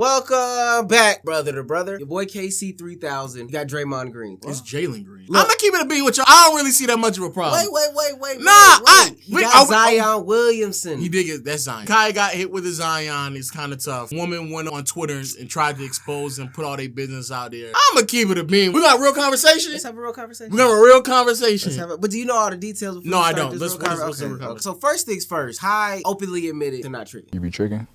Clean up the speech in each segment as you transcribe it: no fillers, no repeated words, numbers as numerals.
Welcome back, brother to brother. Your boy KC3000. You got Draymond Green. It's Jalen Green. Look. I'm gonna keep it a beat with you. I don't really see that much of a problem. Wait. Nah, He got Zion Williamson. He did get that Zion. Kai got hit with a Zion. It's kind of tough. Woman went on Twitter and tried to expose and put all their business out there. I'm gonna keep it a beam. We got a real conversation. Let's have a real conversation. We got a real conversation. But do you know all the details? No, I don't. Let's okay. So first things first. Kai openly admitted to not tricking. You be tricking?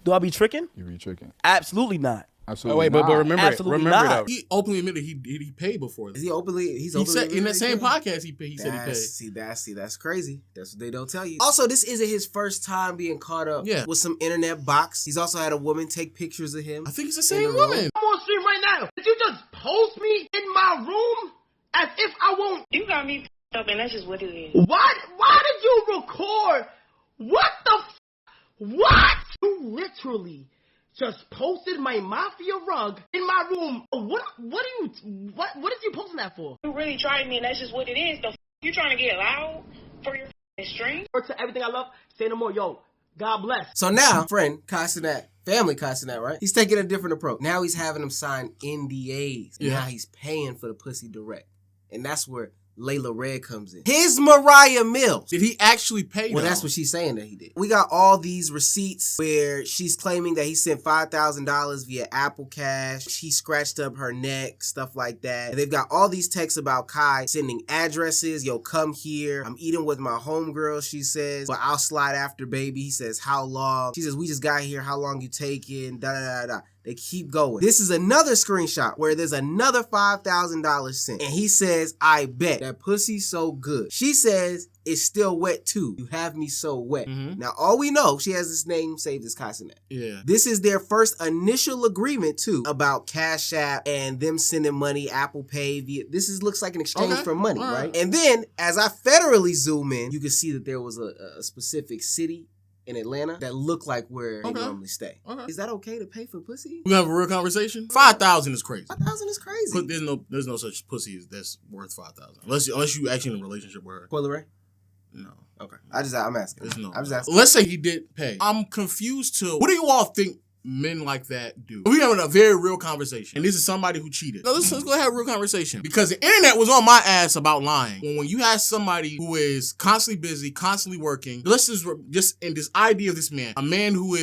Do I be tricking? You be tricking? Absolutely not. Absolutely. But remember, Absolutely remember not. though. He openly admitted he paid before. Is he openly? He said in that same podcast he said he paid. See, that's crazy. That's what they don't tell you. Also, this isn't his first time being caught up with some internet box. He's also had a woman take pictures of him. I think it's the same woman. I'm on stream right now. Did you just post me in my room as if I won't? You got me up, and that's just what it is. What? Why did you record? What the? What? You literally just posted my mafia rug in my room. What is you posting that for? You really tried me, and that's just what it is. You trying to get loud for your stream? Or to everything I love, say no more. Yo, God bless. So now, friend Kai Cenat, family Kai Cenat, right? He's taking a different approach. Now he's having them sign NDAs. And now he's paying for the pussy direct. And that's where Layla Red comes in. His Mariah Mills. Did he actually pay? Well, that's what she's saying that he did. We got all these receipts where she's claiming that he sent $5,000 via Apple Cash. She scratched up her neck, stuff like that. And they've got all these texts about Kai sending addresses. Yo, come here. I'm eating with my homegirl, she says. But I'll slide after, baby. He says, how long? She says, we just got here. How long you taking? Da-da-da-da. They keep going. This is another screenshot where there's another $5,000 sent. And he says, I bet that pussy's so good. She says, it's still wet too. You have me so wet. Now, all we know, she has this name saved as Kai Cenat. Yeah. This is their first initial agreement too about Cash App and them sending money, Apple Pay. Looks like an exchange for money, right? And then as I federally zoom in, you can see that there was a specific city in Atlanta that look like where they normally stay. Is that okay to pay for pussy? We have a real conversation. 5,000 is crazy. 5,000 is crazy. But there's no such pussy that's worth 5,000 unless you actually in a relationship with her. Coil Ray? No. Okay. I'm asking. I'm just asking. Let's say he did pay. I'm confused too. What do you all think men like that do? We're having a very real conversation. And this is somebody who cheated. Now let's go have a real conversation. Because the internet was on my ass about lying. When you have somebody who is constantly busy, constantly working, let's just in this idea of this man, a man who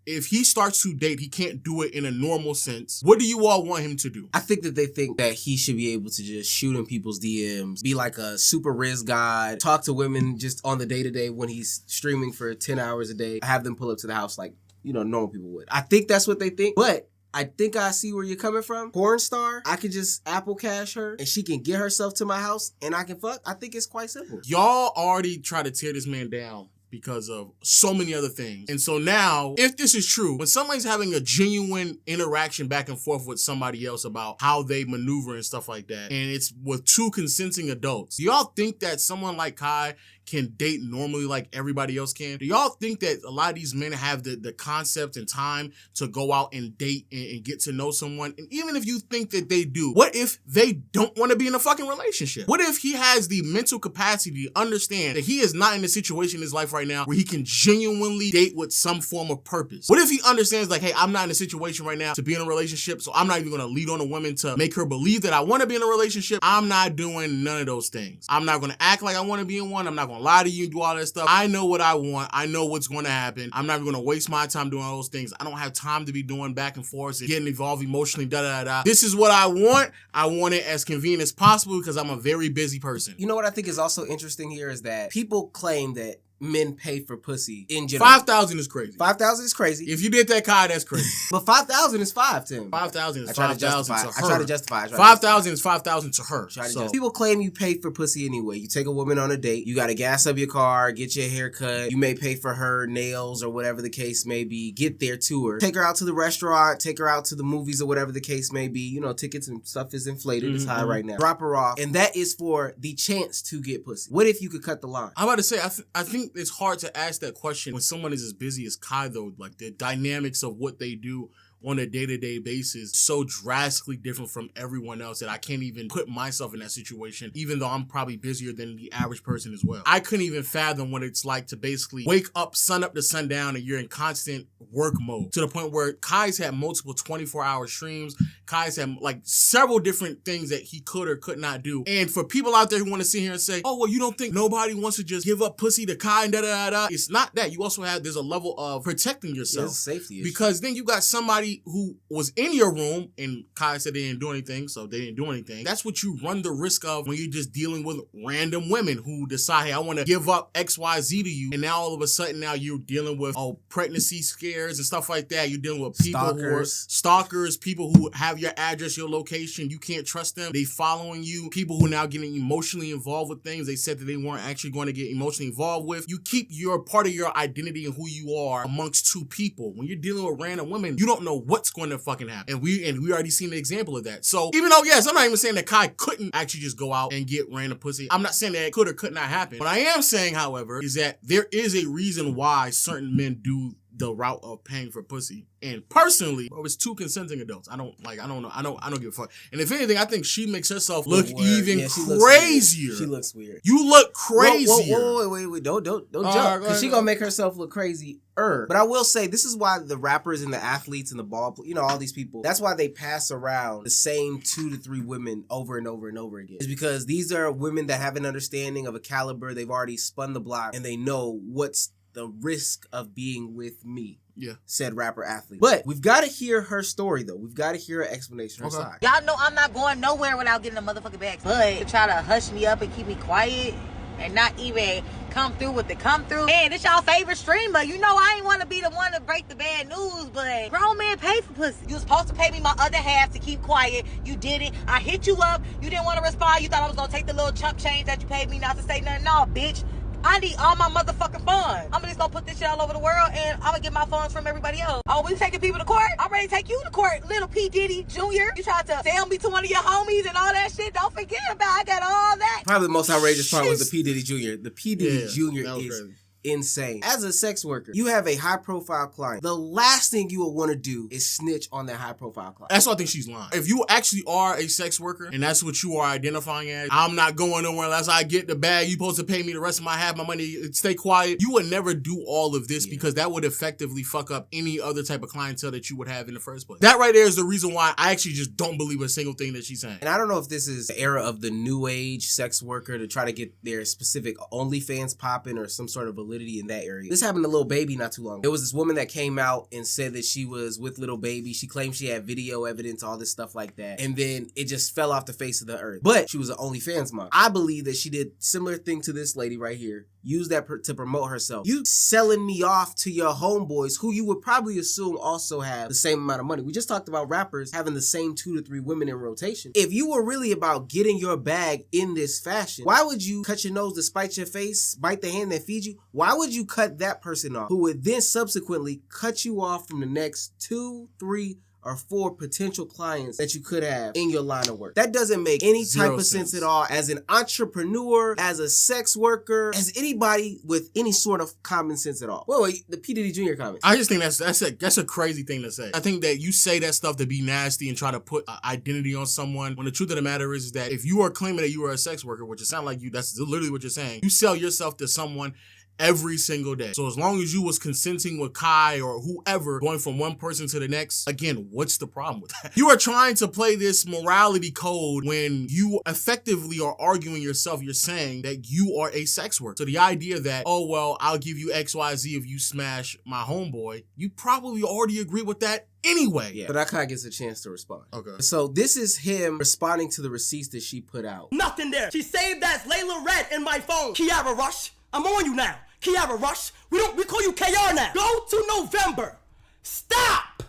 if he starts to date, he can't do it in a normal sense. What do you all want him to do? I think that they think that he should be able to just shoot in people's DMs, be like a super Riz god, talk to women just on the day-to-day when he's streaming for 10 hours a day, have them pull up to the house like normal people would. I think that's what they think, but I think I see where you're coming from. Porn star, I could just Apple Cash her and she can get herself to my house and I can fuck. I think it's quite simple. Y'all already try to tear this man down because of so many other things. And so now, if this is true, when somebody's having a genuine interaction back and forth with somebody else about how they maneuver and stuff like that, and it's with two consenting adults, do y'all think that someone like Kai can date normally like everybody else can? Do y'all think that a lot of these men have the concept and time to go out and date and get to know someone? And even if you think that they do, what if they don't want to be in a fucking relationship? What if he has the mental capacity to understand that he is not in a situation in his life right now where he can genuinely date with some form of purpose? What if he understands like, hey, I'm not in a situation right now to be in a relationship, so I'm not even going to lead on a woman to make her believe that I want to be in a relationship. I'm not doing none of those things. I'm not going to act like I want to be in one. I'm not going to lie to you and do all that stuff. I know what I want. I know what's going to happen. I'm not even going to waste my time doing all those things. I don't have time to be doing back and forth and getting involved emotionally, da-da-da-da. This is what I want. I want it as convenient as possible because I'm a very busy person. You know what I think is also interesting here is that people claim that men pay for pussy in general. 5,000 is crazy. 5,000 is crazy. If you did that, Kai, that's crazy. But 5,000 is 5, Tim. 5,000 is 5,000 to her. I try to justify. 5,000 is 5,000 to her. People claim you pay for pussy anyway. You take a woman on a date. You got to gas up your car, get your hair cut. You may pay for her nails or whatever the case may be. Get there to her. Take her out to the restaurant. Take her out to the movies or whatever the case may be. Tickets and stuff is inflated. It's high right now. Drop her off. And that is for the chance to get pussy. What if you could cut the line? I'm about to say, I think it's hard to ask that question when someone is as busy as Kai, though. Like the dynamics of what they do on a day-to-day basis so drastically different from everyone else that I can't even put myself in that situation, even though I'm probably busier than the average person as well. I couldn't even fathom what it's like to basically wake up, sun up to sundown, and you're in constant work mode, to the point where Kai's had multiple 24-hour streams. Kai's had like several different things that he could or could not do. And for people out there who want to sit here and say, oh, well, you don't think nobody wants to just give up pussy to Kai and da-da-da-da, it's not that. You also have, there's a level of protecting yourself. It's a safety issue. Because then you got somebody who was in your room and Kai said they didn't do anything, so they didn't do anything. That's what you run the risk of when you're just dealing with random women who decide, hey, I want to give up XYZ to you. And now all of a sudden now you're dealing with pregnancy scares and stuff like that. You're dealing with people who are stalkers, people who have your address, your location. You can't trust them. They following you. People who are now getting emotionally involved with things they said that they weren't actually going to get emotionally involved with. You keep your part of your identity and who you are amongst two people. When you're dealing with random women, you don't know what's going to fucking happen. And we already seen an example of that. So even though, yes, I'm not even saying that Kai couldn't actually just go out and get random pussy. I'm not saying that it could or could not happen. What I am saying, however, is that there is a reason why certain men do the route of paying for pussy. And personally, it's two consenting adults. I don't give a fuck. And if anything, I think she makes herself look even crazier. She looks weird. You look crazier. Wait, don't jump. Because she gonna make herself look crazy. But I will say, this is why the rappers and the athletes and the ball, all these people, that's why they pass around the same 2 to 3 women over and over and over again. It's because these are women that have an understanding of a caliber. They've already spun the block and they know what's the risk of being with me. Yeah. Said rapper athlete. But we've got to hear her story, though. We've got to hear her explanation, her side. Y'all know I'm not going nowhere without getting a motherfucking bag. But to try to hush me up and keep me quiet and not even come through with the come through. Man, this y'all favorite streamer. You know I ain't want to be the one to break the bad news, but grown men pay for pussy. You was supposed to pay me my other half to keep quiet. You didn't. I hit you up. You didn't want to respond. You thought I was going to take the little chump change that you paid me not to say nothing. No, bitch. I need all my motherfucking funds. I'm just gonna put this shit all over the world and I'm gonna get my funds from everybody else. Oh, we taking people to court? I'm ready to take you to court, little P. Diddy Jr. You tried to sell me to one of your homies and all that shit. Don't forget about it. I got all that. Probably the most outrageous part was the P. Diddy Jr. The P. Diddy Jr. is crazy. Insane. As a sex worker, you have a high profile client. The last thing you will want to do is snitch on that high profile client. That's why I think she's lying. If you actually are a sex worker and that's what you are identifying as, I'm not going nowhere unless I get the bag. You supposed to pay me the rest of my half my money. Stay quiet. You would never do all of this because that would effectively fuck up any other type of clientele that you would have in the first place. That right there is the reason why I actually just don't believe a single thing that she's saying. And I don't know if this is the era of the new age sex worker to try to get their specific OnlyFans popping or some sort of validity in that area. This happened to Lil Baby not too long ago. There was this woman that came out and said that she was with Lil Baby. She claimed she had video evidence, all this stuff like that. And then it just fell off the face of the earth. But she was an OnlyFans mom. I believe that she did similar thing to this lady right here. Use that to promote herself. You selling me off to your homeboys who you would probably assume also have the same amount of money. We just talked about rappers having the same 2 to 3 women in rotation. If you were really about getting your bag in this fashion, why would you cut your nose to spite your face, bite the hand that feeds you? Why would you cut that person off who would then subsequently cut you off from the next 2, 3, or 4 potential clients that you could have in your line of work? That doesn't make any type of sense at all. As an entrepreneur, as a sex worker, as anybody with any sort of common sense at all. Wait, the P. Diddy Jr. comments. I just think that's a crazy thing to say. I think that you say that stuff to be nasty and try to put identity on someone, when the truth of the matter is that if you are claiming that you are a sex worker, which it sounds like that's literally what you're saying, you sell yourself to someone every single day. So as long as you was consenting with Kai or whoever, going from one person to the next, again, what's the problem with that? You are trying to play this morality code when you effectively are arguing yourself. You're saying that you are a sex worker. So the idea that, oh, well, I'll give you XYZ if you smash my homeboy, you probably already agree with that anyway. Yeah, but that kind of gets a chance to respond. Okay. So this is him responding to the receipts that she put out. Nothing there. She saved as Layla Red in my phone. Kiara Rush, I'm on you now. Kiara Rush, we call you KR now. Go to November. Stop.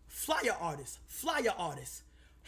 Flyer artist,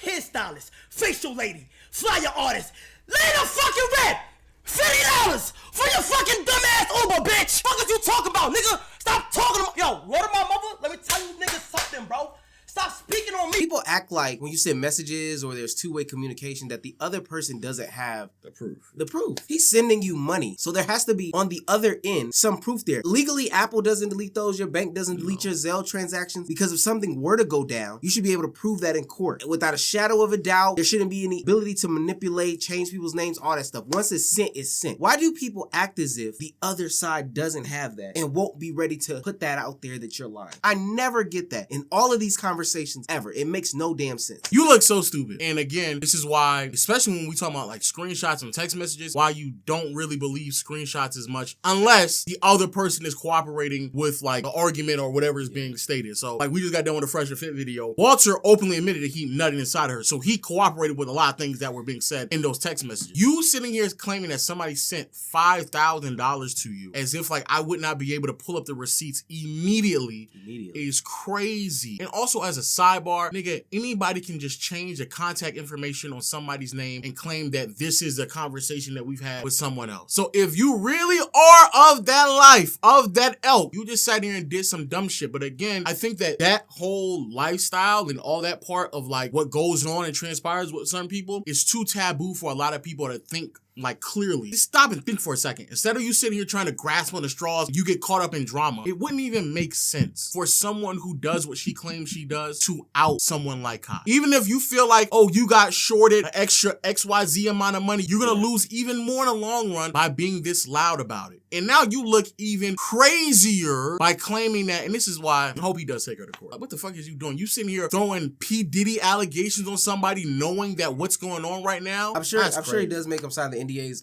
hairstylist, facial lady, flyer artist. Layla fucking Red. $50 for your fucking dumbass Uber, bitch. Fuck is you talking about, nigga? Stop talking about, yo, word of my mother. Let me tell you niggas something, bro. Stop speaking on me. me. People act like when you send messages or there's two-way communication that the other person doesn't have The proof. the proof. He's sending you money. So there has to be, on the other end, some proof there. Legally, Apple doesn't delete those. Your bank doesn't delete your Zelle transactions. Because if something were to go down, you should be able to prove that in court. Without a shadow of a doubt, there shouldn't be any ability to manipulate, change people's names, all that stuff. Once it's sent, it's sent. Why do people act as if the other side doesn't have that and won't be ready to put that out there that you're lying? I never get that in all of these conversations ever. It makes no damn sense. You look so stupid. And again, this is why, especially when we talk about like screenshots and text messages, why you don't really believe screenshots as much unless the other person is cooperating with like the argument or whatever is being stated. So like we just got done with a Fresh and Fit video. Walter openly admitted that he nutted inside of her. So he cooperated with a lot of things that were being said in those text messages. You sitting here claiming that somebody sent $5,000 to you as if like I would not be able to pull up the receipts immediately is crazy. And also as a sidebar, nigga, anybody can just change the contact information on somebody's name and claim that this is a conversation that we've had with someone else. So if you really are of that life, of that elk, you just sat here and did some dumb shit. But again, I think that that whole lifestyle and all that part of like what goes on and transpires with some people is too taboo for a lot of people to think like clearly. Just stop and think for a second. Instead of you sitting here trying to grasp on the straws, you get caught up in drama. It wouldn't even make sense for someone who does what she claims she does to out someone like Kai. Even if you feel like, oh, you got shorted an extra XYZ amount of money, you're gonna lose even more in the long run by being this loud about it. And now you look even crazier by claiming that, and this is why I hope he does take her to court. Like, what the fuck is you doing? You sitting here throwing P. Diddy allegations on somebody knowing that what's going on right now? I'm sure he does make them sign the NDAs.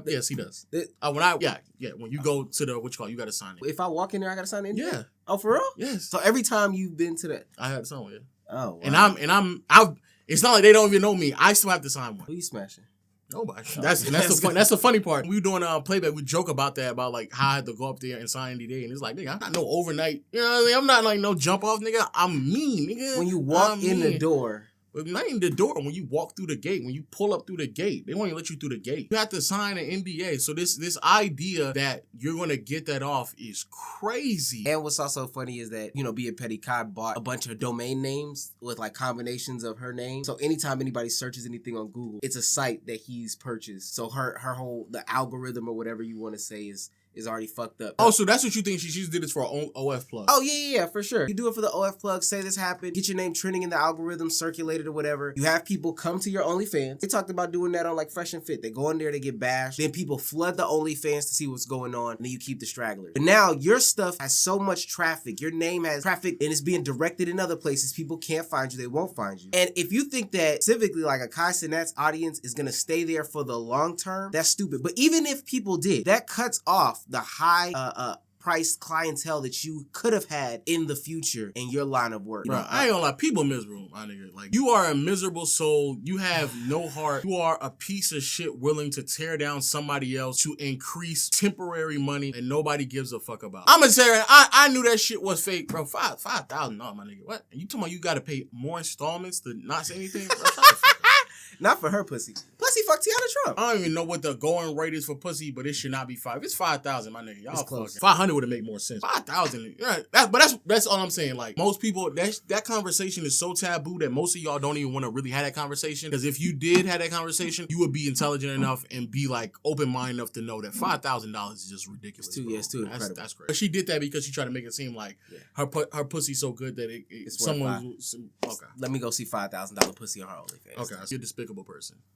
Yes, he does. When you go to the, you gotta sign it. If I walk in there, I gotta sign the NDA? Yeah. Oh, for real? Yes. So every time you've been to that? I had to sign one, yeah. Oh, wow. And I'm it's not like they don't even know me. I still have to sign one. Who you smashing? Nobody. That's the funny part. We were doing playback. We joke about that, about like how I had to go up there and sign NDA, and it's like, nigga, I'm not no overnight. You know what I mean? I'm not like no jump off, nigga. I'm mean, nigga. When you walk in the door. Not in the door, when you walk through the gate, when you pull up through the gate, they won't even let you through the gate. You have to sign an NDA. So this idea that you're gonna get that off is crazy. And what's also funny is that, Being Petty, Kai bought a bunch of domain names with like combinations of her name. So anytime anybody searches anything on Google, it's a site that he's purchased. So her whole, the algorithm or whatever you want to say is already fucked up. Oh, so that's what you think she just did this for her own OF plug? Oh, yeah, for sure. You do it for the OF plug, say this happened, get your name trending in the algorithm, circulated or whatever. You have people come to your OnlyFans. They talked about doing that on like Fresh and Fit. They go in there, they get bashed. Then people flood the OnlyFans to see what's going on, and then you keep the stragglers. But now your stuff has so much traffic. Your name has traffic and it's being directed in other places. People can't find you. They won't find you. And if you think that specifically like a Kai Cenat's audience is going to stay there for the long term, that's stupid. But even if people did, that cuts off the high priced clientele that you could have had in the future in your line of work. Bro, I ain't gonna lie, people miserable, my nigga. Like, you are a miserable soul. You have no heart. You are a piece of shit willing to tear down somebody else to increase temporary money, and nobody gives a fuck about it. I'm gonna say, I knew that shit was fake, bro. $5,000, my nigga. What? You talking about you gotta pay more installments to not say anything? Bro, shut the fuck up. Not for her pussy. Pussy fuck Tiana Trump. I don't even know what the going rate is for pussy, but it should not be 5. It's 5,000, my nigga. Y'all fucking 500 would have made more sense. 5,000. That's all I'm saying. Like, most people, that conversation is so taboo that most of y'all don't even want to really have that conversation. Because if you did have that conversation, you would be intelligent enough and be like open-minded enough to know that $5,000 is just ridiculous. It's too incredible. That's great. But she did that because she tried to make it seem like her pussy's so good that it's someone. Okay. Let me go see $5,000 pussy on her OnlyFans. Okay, you're a despicable person.